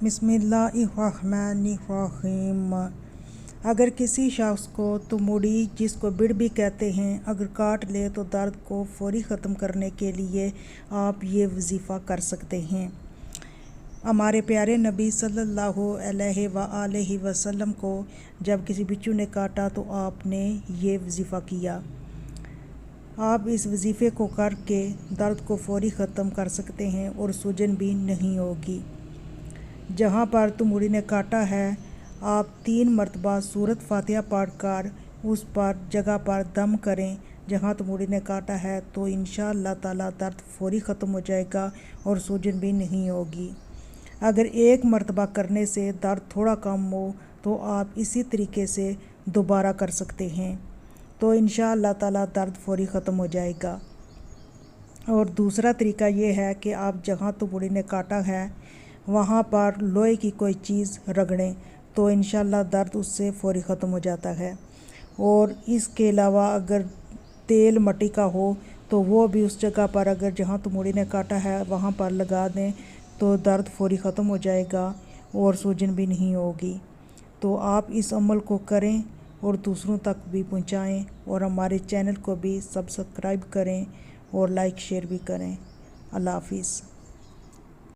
बिस्मिल्लाहिर्रहमानिर्रहीम। अगर किसी शख्स को तुमुड़ी, जिसको बिड़ भी कहते हैं, अगर काट ले तो दर्द को फौरी ख़त्म करने के लिए आप ये वजीफ़ा कर सकते हैं। हमारे प्यारे नबी सल्लल्लाहु अलैहि वसल्लम को जब किसी बिच्छू ने काटा तो आपने ये वजीफ़ा किया। आप इस वजीफ़े को करके दर्द को फौरी ख़त्म कर सकते हैं और सूजन भी नहीं होगी। जहाँ पर तुमुड़ी ने काटा है, आप 3 मरतबा सूरत फातिहा पढ़कर उस पर जगह पर दम करें जहाँ तुमुड़ी ने काटा है, तो इंशाअल्लाह ताला दर्द फौरी ख़त्म हो जाएगा और सूजन भी नहीं होगी। अगर 1 मरतबा करने से दर्द थोड़ा कम हो तो आप इसी तरीके से दोबारा कर सकते हैं, तो इंशाअल्लाह ताला दर्द फौरी ख़त्म हो जाएगा। और दूसरा तरीका ये है कि आप जहाँ तुमुड़ी ने काटा है वहाँ पर लोहे की कोई चीज़ रगड़ें, तो इंशाअल्लाह दर्द उससे फौरी ख़त्म हो जाता है। और इसके अलावा अगर तेल मट्टी का हो तो वो भी उस जगह पर, अगर जहाँ तुमुड़ी ने काटा है वहाँ पर लगा दें तो दर्द फौरी ख़त्म हो जाएगा और सूजन भी नहीं होगी। तो आप इस अमल को करें और दूसरों तक भी पहुँचाएँ और हमारे चैनल को भी सब्सक्राइब करें और लाइक शेयर भी करें। अल्लाह हाफिज़।